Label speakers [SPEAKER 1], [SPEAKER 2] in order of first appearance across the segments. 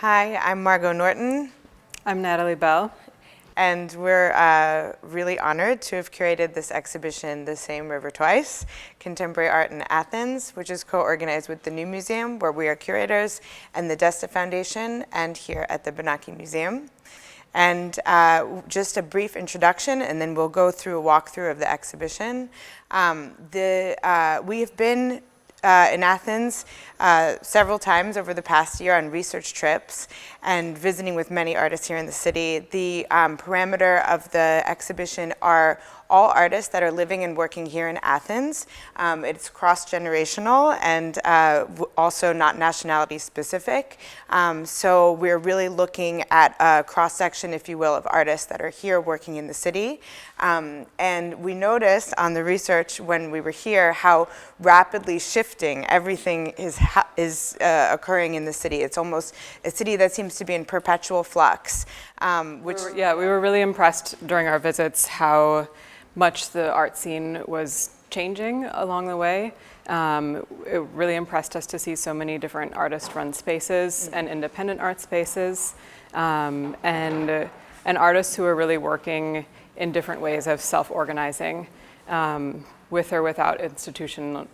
[SPEAKER 1] Hi, I'm Margot Norton.
[SPEAKER 2] I'm Natalie Bell.
[SPEAKER 1] And we're really honored to have curated this exhibition, The Same River Twice, Contemporary Art in Athens, which is co-organized with the New Museum, where we are curators, and the DESTE Foundation, and here at the Benaki Museum. And just a brief introduction, and then we'll go through a walkthrough of the exhibition. We have been in Athens several times over the past year on research trips and visiting with many artists here in the city. The parameter of the exhibition are all artists that are living and working here in Athens. It's cross-generational and also not nationality specific. So we're really looking at a cross-section, if you will, of artists that are here working in the city. And we noticed on the research when we were here how rapidly shifting everything is occurring in the city. It's almost a city that seems to be in perpetual flux.
[SPEAKER 2] We were really impressed during our visits how much the art scene was changing along the way. It really impressed us to see so many different artist-run spaces and independent art spaces, and artists who are really working in different ways of self-organizing, with or without institutional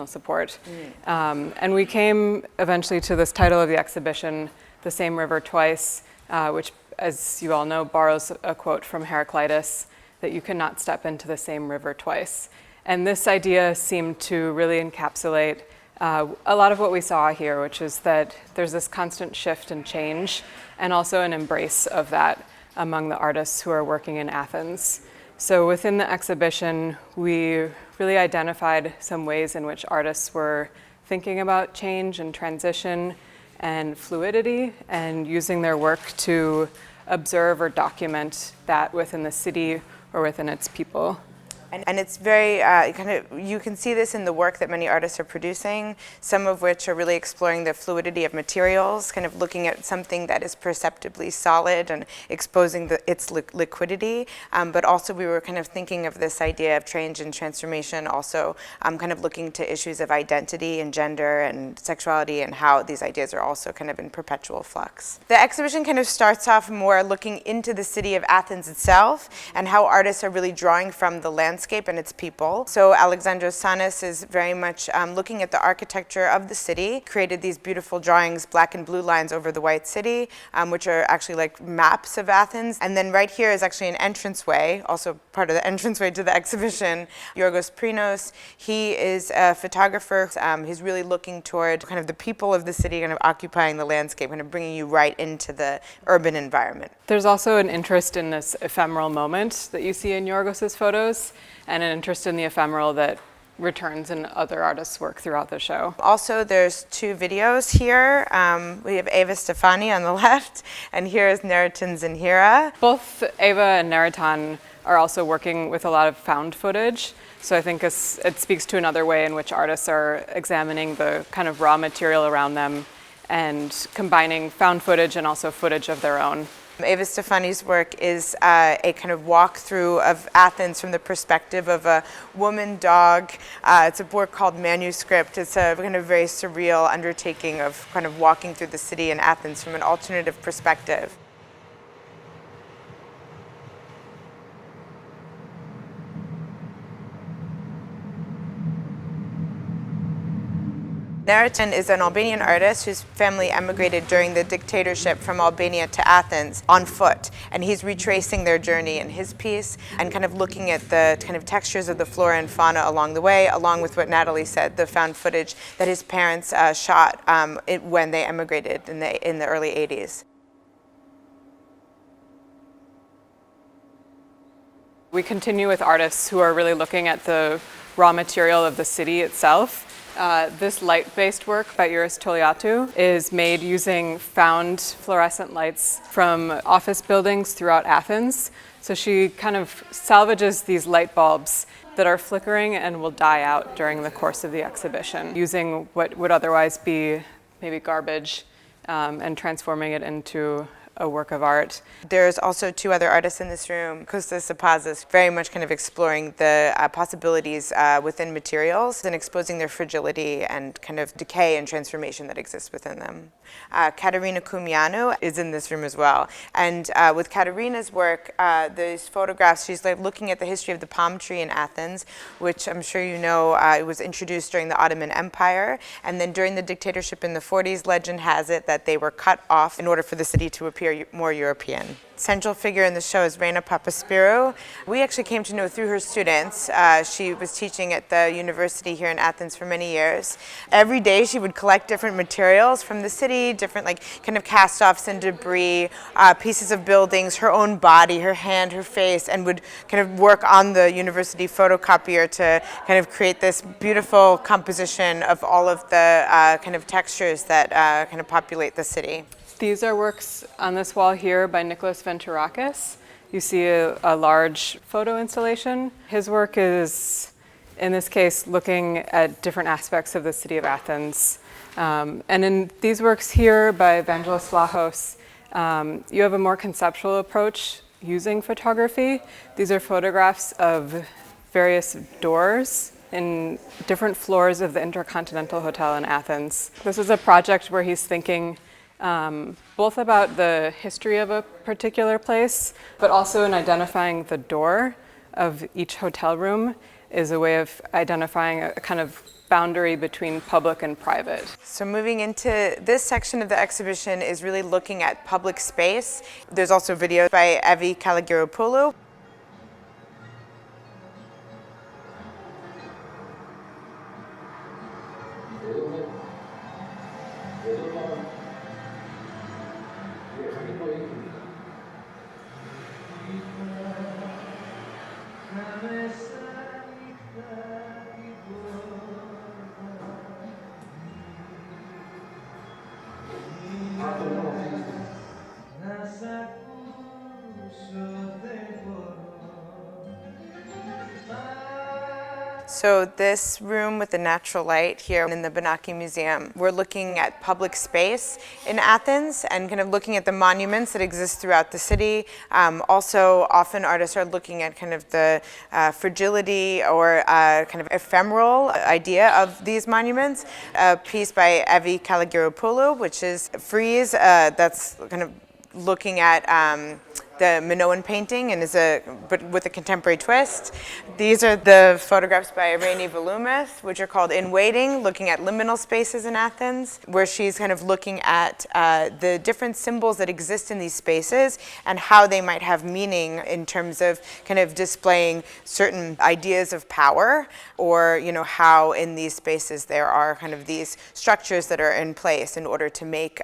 [SPEAKER 2] support. And we came eventually to this title of the exhibition, The Same River Twice, which, as you all know, borrows a quote from Heraclitus, that you cannot step into the same river twice. And this idea seemed to really encapsulate a lot of what we saw here, which is that there's this constant shift and change, and also an embrace of that among the artists who are working in Athens. So within the exhibition, we really identified some ways in which artists were thinking about change and transition and fluidity, and using their work to observe or document that within the city or within its people.
[SPEAKER 1] And it's very, you can see this in the work that many artists are producing, some of which are really exploring the fluidity of materials, kind of looking at something that is perceptibly solid and exposing its liquidity. But also we were kind of thinking of this idea of change and transformation, also kind of looking to issues of identity and gender and sexuality, and how these ideas are also kind of in perpetual flux. The exhibition kind of starts off more looking into the city of Athens itself, and how artists are really drawing from the landscape and its people. So Alexandros Sanis is very much looking at the architecture of the city, created these beautiful drawings, black and blue lines over the white city, which are actually like maps of Athens. And then right here is actually an entranceway, also part of the entranceway to the exhibition. Yorgos Prinos, he is a photographer. He's really looking toward kind of the people of the city kind of occupying the landscape, kind of bringing you right into the urban environment.
[SPEAKER 2] There's also an interest in this ephemeral moment that you see in Yorgos's photos, and an interest in the ephemeral that returns in other artists' work throughout the show.
[SPEAKER 1] Also, there's two videos here. We have Ava Stefani on the left, and here is Neriton Zinhira.
[SPEAKER 2] Both Ava and Neriton are also working with a lot of found footage, so I think it speaks to another way in which artists are examining the kind of raw material around them and combining found footage and also footage of their own.
[SPEAKER 1] Ava Stefani's work is a kind of walkthrough of Athens from the perspective of a woman dog. It's a work called Manuscript. It's a kind of very surreal undertaking of kind of walking through the city in Athens from an alternative perspective. Neriton is an Albanian artist whose family emigrated during the dictatorship from Albania to Athens on foot, and he's retracing their journey in his piece and kind of looking at the kind of textures of the flora and fauna along the way, along with what Natalie said, the found footage that his parents shot when they emigrated in the early 80s.
[SPEAKER 2] We continue with artists who are really looking at the raw material of the city itself. This light-based work by Iris Toliatou is made using found fluorescent lights from office buildings throughout Athens. So she kind of salvages these light bulbs that are flickering and will die out during the course of the exhibition, using what would otherwise be maybe garbage and transforming it into a work of art.
[SPEAKER 1] There's also two other artists in this room. Kostas Apazis, very much kind of exploring the possibilities within materials and exposing their fragility and kind of decay and transformation that exists within them. Katerina Cumianu is in this room as well. And with Katerina's work, these photographs, she's like looking at the history of the palm tree in Athens, which I'm sure you know it was introduced during the Ottoman Empire. And then during the dictatorship in the 40s, legend has it that they were cut off in order for the city to appear more European. Central figure in the show is Reina Papaspirou. We actually came to know through her students. She was teaching at the university here in Athens for many years. Every day she would collect different materials from the city, different like kind of cast-offs and debris, pieces of buildings, her own body, her hand, her face, and would kind of work on the university photocopier to kind of create this beautiful composition of all of the kind of textures that kind of populate the city.
[SPEAKER 2] These are works on this wall here by Nicholas Venturakis. You see a large photo installation. His work is, in this case, looking at different aspects of the city of Athens. And in these works here by Evangelos Vlahos, you have a more conceptual approach using photography. These are photographs of various doors in different floors of the Intercontinental Hotel in Athens. This is a project where he's thinking both about the history of a particular place, but also in identifying the door of each hotel room is a way of identifying a kind of boundary between public and private.
[SPEAKER 1] So moving into this section of the exhibition is really looking at public space. There's also a video by Ava Stefani. So this room with the natural light here in the Benaki Museum, we're looking at public space in Athens and kind of looking at the monuments that exist throughout the city. Also, often artists are looking at kind of the fragility or kind of ephemeral idea of these monuments. A piece by Ava Stefani, which is a frieze that's kind of looking at the Minoan painting and but with a contemporary twist. These are the photographs by Reina Volumis, which are called In Waiting, looking at liminal spaces in Athens, where she's kind of looking at the different symbols that exist in these spaces and how they might have meaning in terms of kind of displaying certain ideas of power, or how in these spaces there are kind of these structures that are in place in order to make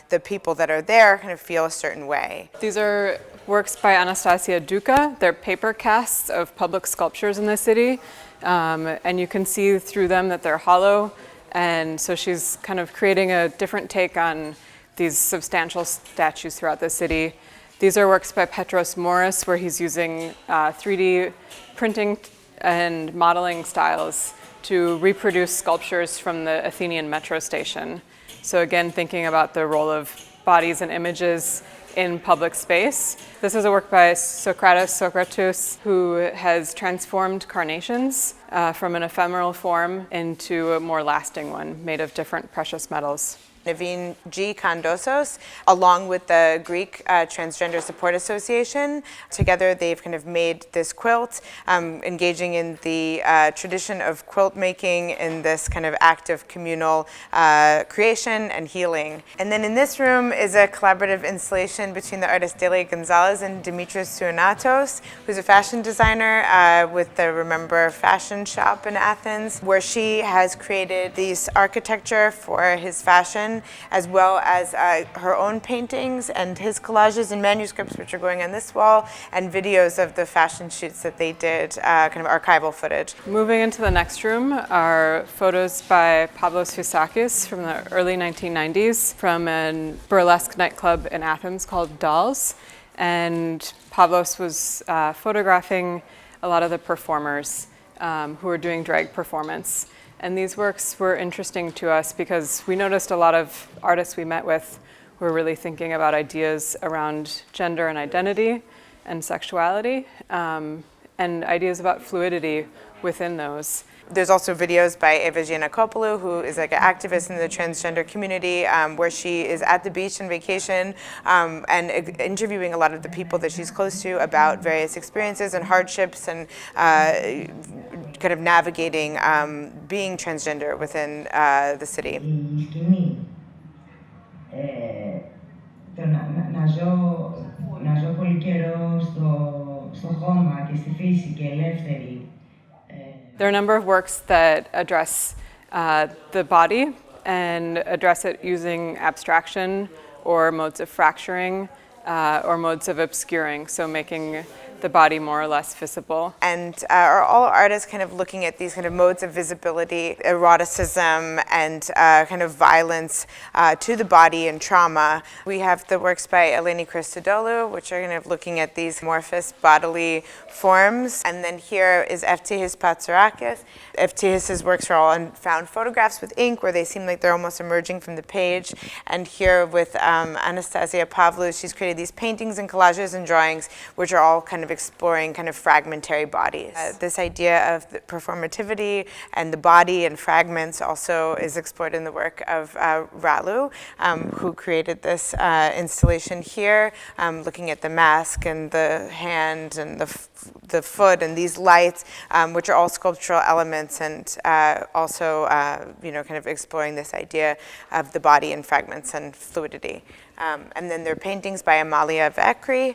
[SPEAKER 1] the people that are there kind of feel a certain way.
[SPEAKER 2] These are works by Anastasiya Dukkha. They're paper casts of public sculptures in the city, and you can see through them that they're hollow, and so she's kind of creating a different take on these substantial statues throughout the city. These are works by Petros Morris, where he's using 3D printing and modeling styles to reproduce sculptures from the Athenian metro station. So again, thinking about the role of bodies and images in public space. This is a work by Sokratis, who has transformed carnations from an ephemeral form into a more lasting one, made of different precious metals.
[SPEAKER 1] Naveen G. Kandosos, along with the Greek Transgender Support Association. Together they've kind of made this quilt, engaging in the tradition of quilt making in this kind of act of communal creation and healing. And then in this room is a collaborative installation between the artist Delia Gonzalez and Dimitris Sionatos, who's a fashion designer with the Remember fashion shop in Athens, where she has created this architecture for his fashion, as well as her own paintings and his collages and manuscripts, which are going on this wall, and videos of the fashion shoots that they did, kind of archival footage.
[SPEAKER 2] Moving into the next room are photos by Pablo Sasaki from the early 1990s from a burlesque nightclub in Athens called Dolls. And Pablos was photographing a lot of the performers who were doing drag performance. And these works were interesting to us because we noticed a lot of artists we met with we're really thinking about ideas around gender and identity and sexuality, and ideas about fluidity within those.
[SPEAKER 1] There's also videos by Ava Stefani, who is like an activist in the transgender community, where she is at the beach on vacation and interviewing a lot of the people that she's close to about various experiences and hardships and kind of navigating being transgender within the city.
[SPEAKER 3] Να ζω πολύ καιρό στο χώμα και στη φύση και ελεύθερη.
[SPEAKER 2] There are a number of works that address the body and address it using abstraction or modes of fracturing or modes of obscuring, so making the body more or less visible.
[SPEAKER 1] And are all artists kind of looking at these kind of modes of visibility, eroticism, and kind of violence to the body and trauma. We have the works by Elena Christodoulou, which are kind of looking at these amorphous bodily forms. And then here is Eftihis Patsarakis. Eftihis's works are all found photographs with ink, where they seem like they're almost emerging from the page. And here with Anastasiya Dukkha, she's created these paintings and collages and drawings, which are all kind of exploring kind of fragmentary bodies. This idea of the performativity and the body and fragments also is explored in the work of Ralu, who created this installation here, looking at the mask and the hand and the foot and these lights, which are all sculptural elements, and also kind of exploring this idea of the body and fragments and fluidity. And then there are paintings by Amalia Vekri,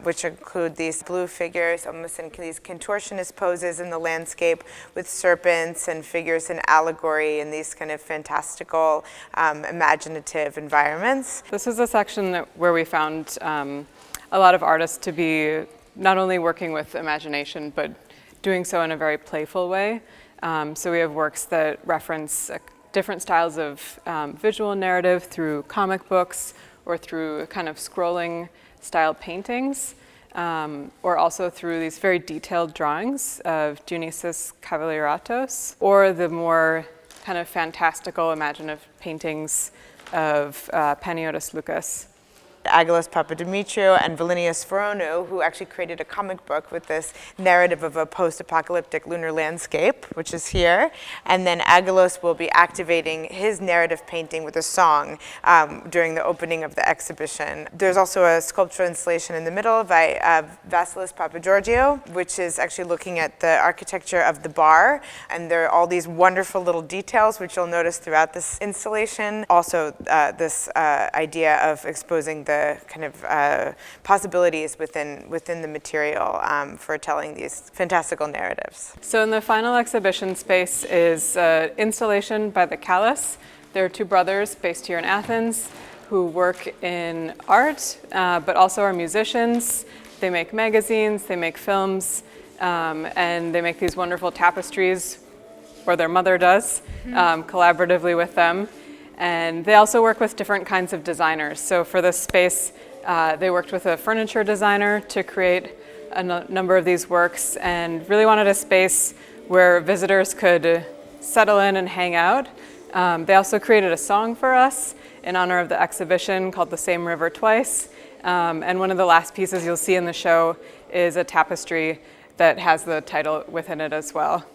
[SPEAKER 1] which include these blue figures, almost in these contortionist poses in the landscape with serpents and figures in allegory in these kind of fantastical, imaginative environments.
[SPEAKER 2] This is a section where we found a lot of artists to be not only working with imagination, but doing so in a very playful way. So we have works that reference different styles of visual narrative through comic books or through kind of scrolling style paintings, or also through these very detailed drawings of Dionysius Kavalieratos, or the more kind of fantastical imaginative paintings of Panagiotis Loukas.
[SPEAKER 1] Aggelos Papadimitriou and Valinius Phoronou, who actually created a comic book with this narrative of a post-apocalyptic lunar landscape, which is here. And then Aggelos will be activating his narrative painting with a song during the opening of the exhibition. There's also a sculptural installation in the middle by Vasilis Papageorgiou, which is actually looking at the architecture of the bar. And there are all these wonderful little details, which you'll notice throughout this installation. Also, this idea of exposing the kind of possibilities within the material for telling these fantastical narratives.
[SPEAKER 2] So in the final exhibition space is installation by the Callis. There are two brothers based here in Athens who work in art, but also are musicians. They make magazines, they make films, and they make these wonderful tapestries, or their mother does, collaboratively with them. And they also work with different kinds of designers. So for this space, they worked with a furniture designer to create a number of these works, and really wanted a space where visitors could settle in and hang out. They also created a song for us in honor of the exhibition called The Same River Twice. And one of the last pieces you'll see in the show is a tapestry that has the title within it as well.